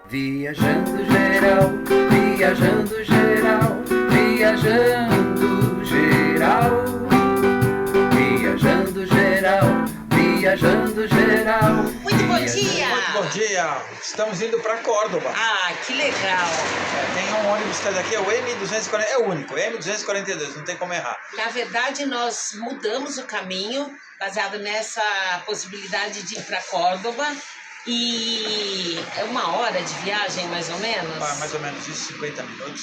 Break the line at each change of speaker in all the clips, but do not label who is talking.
Viajando geral, viajando geral, viajando geral, viajando geral, viajando geral.
Muito bom dia!
Muito bom dia! Estamos indo para Córdoba.
Ah, que legal!
Tem um ônibus que é daqui, é o M240, é o único, M242, não tem como errar.
Na verdade, nós mudamos o caminho baseado nessa possibilidade de ir para Córdoba. E é 1 hora de viagem, mais ou menos?
Mais ou menos isso, 50 minutos.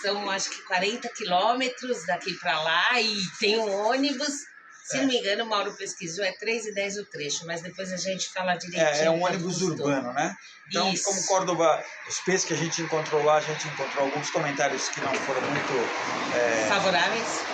São acho que 40 quilômetros daqui para lá e tem um ônibus. Se não me engano, o Mauro pesquisou, é 3,10 o trecho, mas depois a gente fala direitinho.
É um ônibus urbano, né? Então,
Isso.
como Córdoba, os preços que a gente encontrou lá, a gente encontrou alguns comentários que não foram muito...
Favoráveis?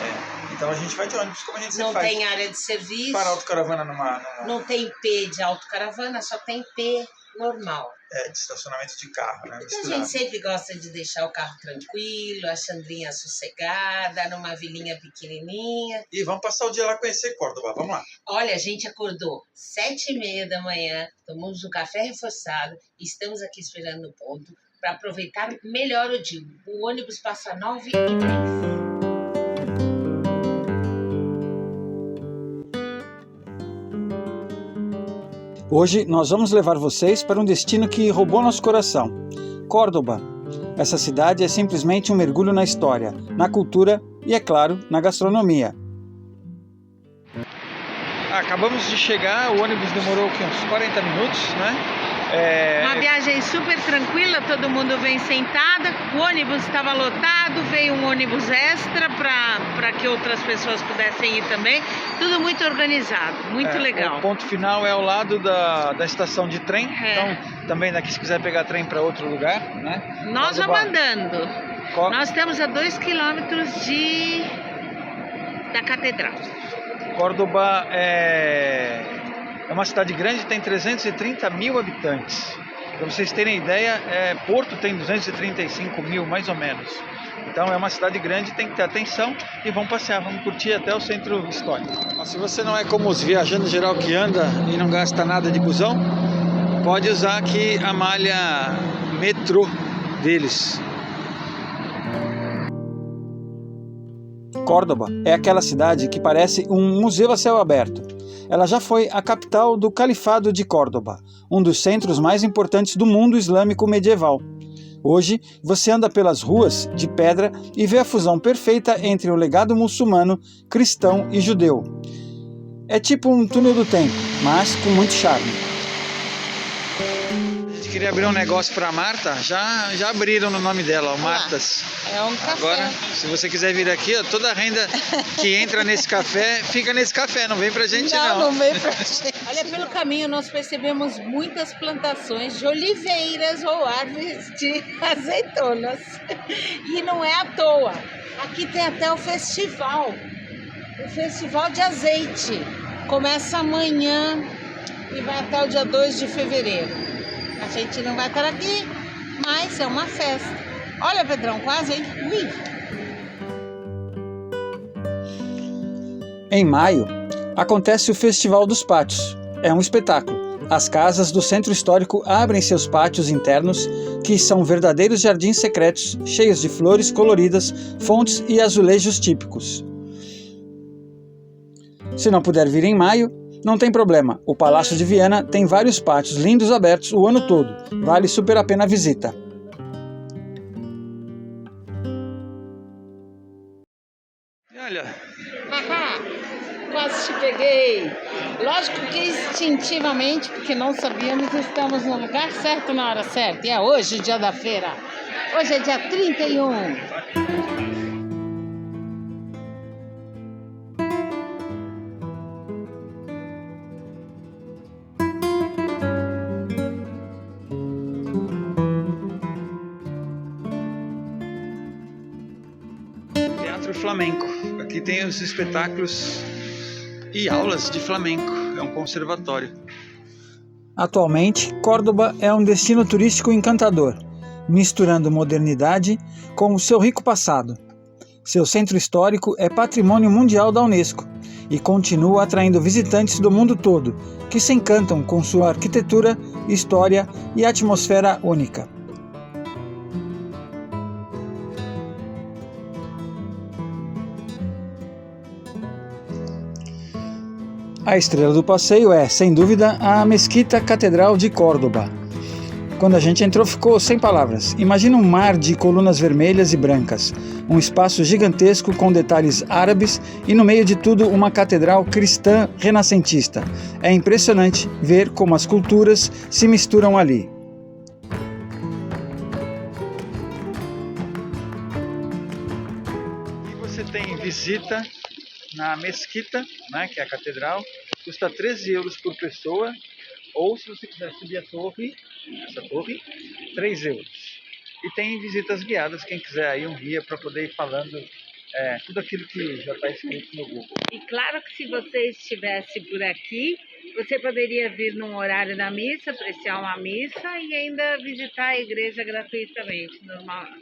Então a gente vai de ônibus, como a gente
Não
sempre faz.
tem área de serviço.
Para autocaravana numa...
Não tem P de autocaravana, só tem P normal.
De estacionamento de carro, né?
Então a gente sempre gosta de deixar o carro tranquilo, a Xandrinha sossegada, numa vilinha pequenininha.
E vamos passar o dia lá conhecer Córdoba, vamos lá.
Olha, a gente acordou 7h30 da manhã, tomamos um café reforçado e estamos aqui esperando no ponto para aproveitar melhor o dia. O ônibus passa 9h10.
Hoje nós vamos levar vocês para um destino que roubou nosso coração, Córdoba. Essa cidade é simplesmente um mergulho na história, na cultura e, é claro, na gastronomia. Acabamos de chegar, o ônibus demorou uns 40 minutos, né?
Uma viagem super tranquila, todo mundo vem sentada, o ônibus estava lotado, veio um ônibus extra para que outras pessoas pudessem ir também, tudo muito organizado, muito legal.
O ponto final é ao lado da estação de trem, então também daqui se quiser pegar trem para outro lugar, né?
Nós vamos andando, nós estamos a 2 quilômetros da catedral.
Córdoba é uma cidade grande, tem 330 mil habitantes. Para vocês terem ideia, Porto tem 235 mil, mais ou menos. Então é uma cidade grande, tem que ter atenção e vamos passear, vamos curtir até o centro histórico. Se você não é como os viajantes geral que anda e não gasta nada de busão, pode usar aqui a malha metrô deles. Córdoba é aquela cidade que parece um museu a céu aberto. Ela já foi a capital do Califado de Córdoba, um dos centros mais importantes do mundo islâmico medieval. Hoje, você anda pelas ruas de pedra e vê a fusão perfeita entre o legado muçulmano, cristão e judeu. É tipo um túnel do tempo, mas com muito charme. A gente queria abrir um negócio para a Marta, já abriram no nome dela, o Martas.
É um café.
Agora, se você quiser vir aqui, toda a renda que entra nesse café, fica nesse café, não vem pra gente não.
Não vem pra gente. Olha, pelo caminho nós percebemos muitas plantações de oliveiras ou árvores de azeitonas. E não é à toa. Aqui tem até o festival de azeite. Começa amanhã e vai até o dia 2 de fevereiro. A gente não vai estar aqui, mas é uma festa. Olha, Pedrão, quase, hein? Ui. Em maio, acontece o Festival dos Pátios. É um espetáculo. As casas do centro histórico abrem seus pátios internos, que são verdadeiros jardins secretos, cheios de flores coloridas, fontes e azulejos típicos. Se não puder vir em maio, não tem problema. O Palácio de Viana tem vários pátios lindos abertos o ano todo. Vale super a pena a visita.
Olha,
Quase te peguei. Lógico que instintivamente, porque não sabíamos, estamos no lugar certo na hora certa. E é hoje o dia da feira. Hoje é dia 31.
Teatro Flamenco. Aqui tem os espetáculos e aulas de flamenco. É um conservatório. Atualmente, Córdoba é um destino turístico encantador, misturando modernidade com o seu rico passado. Seu centro histórico é patrimônio mundial da Unesco e continua atraindo visitantes do mundo todo, que se encantam com sua arquitetura, história e atmosfera única. A estrela do passeio é, sem dúvida, a Mesquita Catedral de Córdoba. Quando a gente entrou, ficou sem palavras. Imagina um mar de colunas vermelhas e brancas, um espaço gigantesco com detalhes árabes e no meio de tudo uma catedral cristã renascentista. É impressionante ver como as culturas se misturam ali. E você tem visita na Mesquita, né, que é a catedral, custa 13 euros por pessoa, ou se você quiser subir a torre, essa torre, 3 euros. E tem visitas guiadas, quem quiser aí um guia para poder ir falando tudo aquilo que já está escrito no Google.
E claro que se você estivesse por aqui, você poderia vir num horário da missa, apreciar uma missa e ainda visitar a igreja gratuitamente.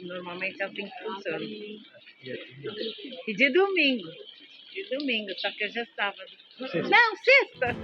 Normalmente é assim que funciona. E de domingo. De domingo, só que hoje é sábado.
Sexta.
Não, sexta!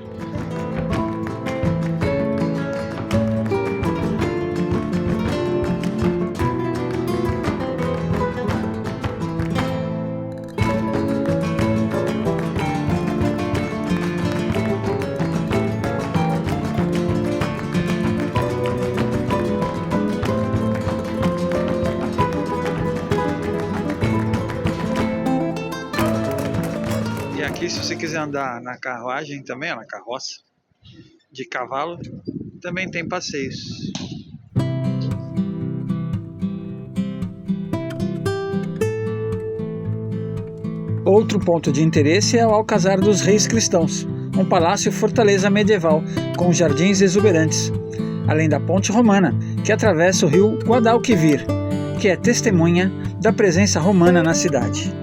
E aqui, se você quiser andar na carruagem também, na carroça de cavalo, também tem passeios. Outro ponto de interesse é o Alcazar dos Reis Cristãos, um palácio-fortaleza medieval com jardins exuberantes, além da ponte romana, que atravessa o rio Guadalquivir, que é testemunha da presença romana na cidade.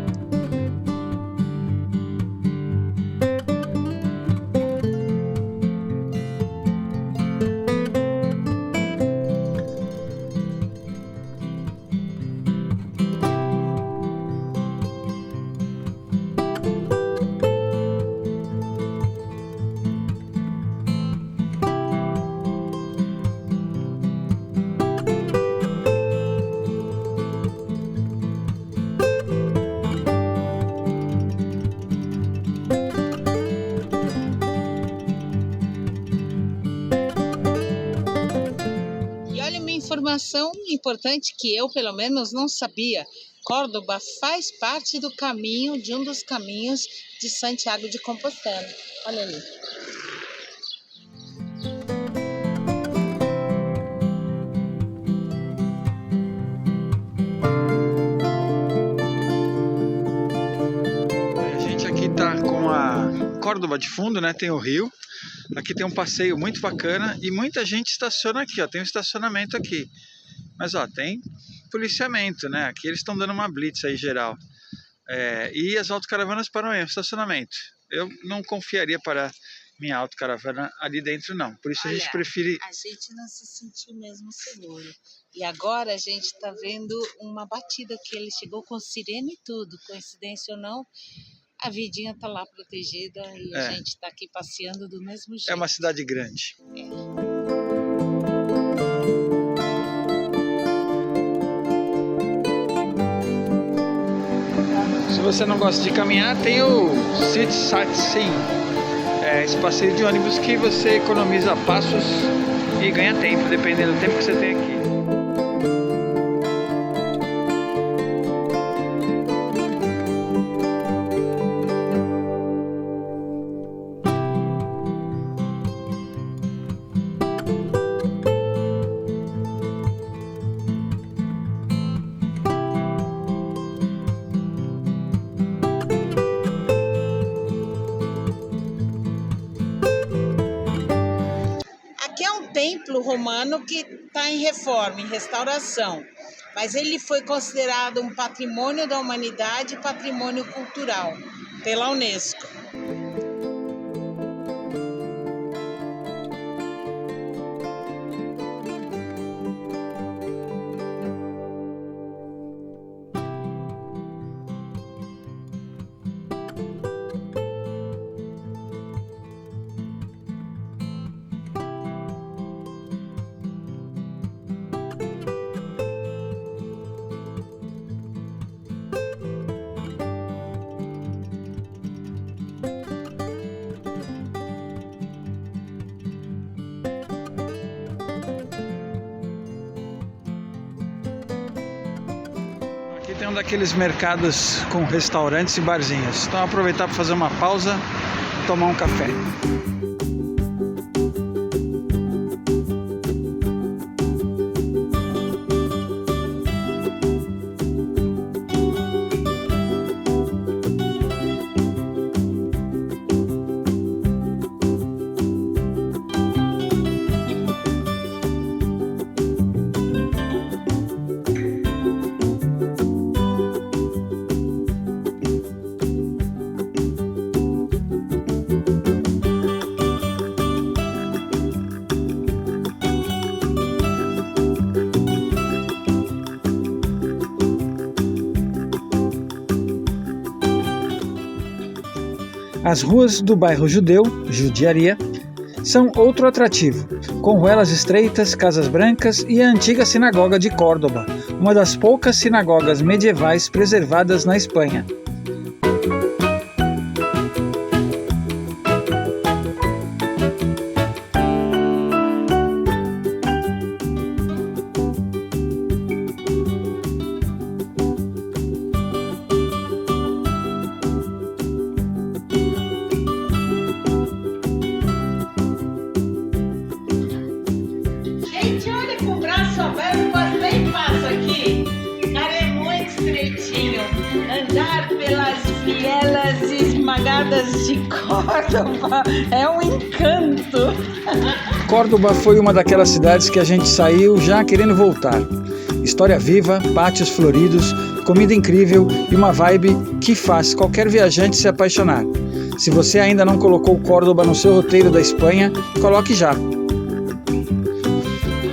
Informação importante que eu, pelo menos, não sabia. Córdoba faz parte do caminho, de um dos caminhos de Santiago de Compostela. Olha ali.
A gente aqui tá com a Córdoba de fundo, né? Tem o rio. Aqui tem um passeio muito bacana e muita gente estaciona aqui, ó. Tem um estacionamento aqui. Mas ó, tem policiamento, né? Aqui eles estão dando uma blitz aí geral. E as autocaravanas param aí no estacionamento. Eu não confiaria para minha autocaravana ali dentro, não. Por isso a gente prefere...
A gente não se sentiu mesmo seguro. E agora a gente está vendo uma batida que ele chegou com sirene e tudo. Coincidência ou não, a vidinha está lá protegida e a gente está aqui passeando do mesmo jeito.
É uma cidade grande. Se você não gosta de caminhar, tem o City Sightseeing. Esse passeio de ônibus que você economiza passos e ganha tempo, dependendo do tempo que você tem aqui.
Templo romano que está em reforma, em restauração, mas ele foi considerado um patrimônio da humanidade e patrimônio cultural pela Unesco.
um daqueles mercados com restaurantes e barzinhos. Então aproveitar para fazer uma pausa, tomar um café. As ruas do bairro judeu, Judiaria, são outro atrativo, com ruelas estreitas, casas brancas e a antiga sinagoga de Córdoba, uma das poucas sinagogas medievais preservadas na Espanha.
Gente, olha, com o braço aberto quase nem passa aqui. Cara, é muito estreitinho. Andar pelas vielas esmagadas de Córdoba é um encanto.
Córdoba foi uma daquelas cidades que a gente saiu já querendo voltar. História viva, pátios floridos, comida incrível e uma vibe que faz qualquer viajante se apaixonar. Se você ainda não colocou Córdoba no seu roteiro da Espanha, coloque já.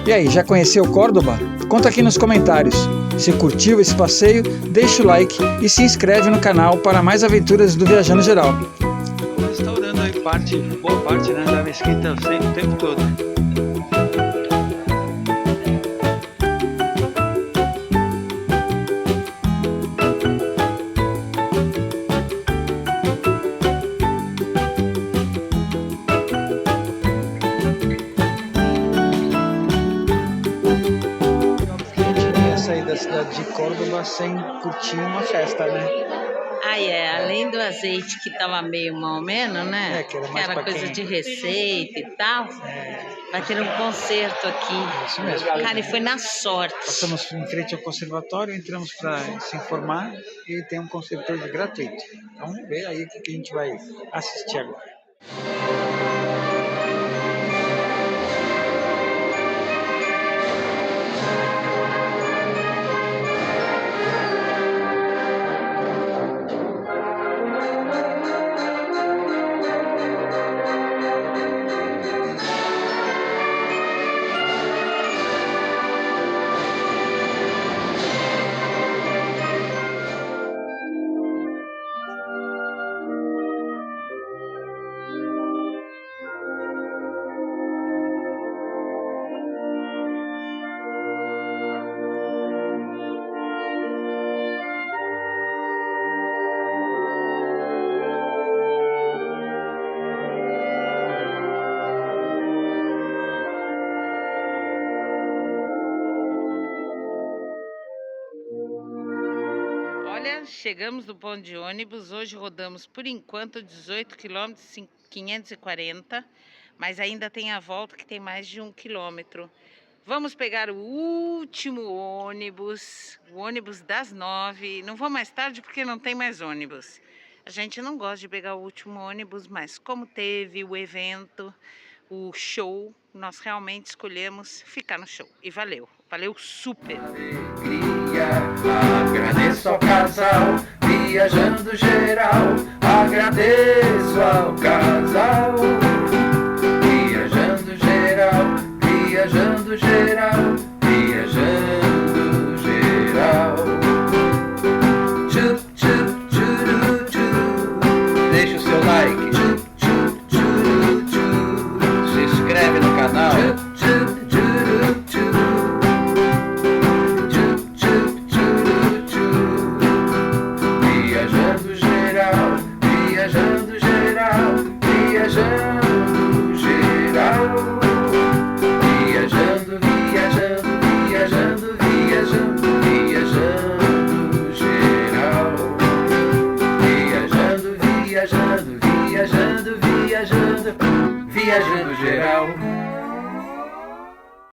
E aí, já conheceu Córdoba? Conta aqui nos comentários. Se curtiu esse passeio, deixa o like e se inscreve no canal para mais aventuras do Viajando Geral. O restaurante aí boa parte, né, da mesquita o tempo todo. Da cidade de Córdoba sem curtir uma festa, né?
Além do azeite que tava meio mal menos, né?
Que era mais pra
coisa
quem...
de receita e tal. Vai ter um concerto aqui.
Isso mesmo.
Cara, e foi na sorte.
Passamos em frente ao conservatório, entramos para se informar e tem um concerto gratuito. Então vamos ver aí o que a gente vai assistir agora.
Olha, chegamos no ponto de ônibus. Hoje rodamos, por enquanto, 18 km, 540, mas ainda tem a volta que tem mais de 1 km. Vamos pegar o último ônibus, o ônibus das 9. Não vou mais tarde porque não tem mais ônibus. A gente não gosta de pegar o último ônibus, mas como teve o evento, o show, nós realmente escolhemos ficar no show. E valeu, valeu super!
Alegria, agradeço ao casal, viajando geral, agradeço ao casal, viajando geral, viajando geral, viajando geral. Tchup, tchup, tchuru, tchuru. Deixa o seu like, tchup, tchup, tchuru, tchuru. Se inscreve no canal, tchup, tchup, tchuru, tchuru. Viajando geral, viajando geral, viajando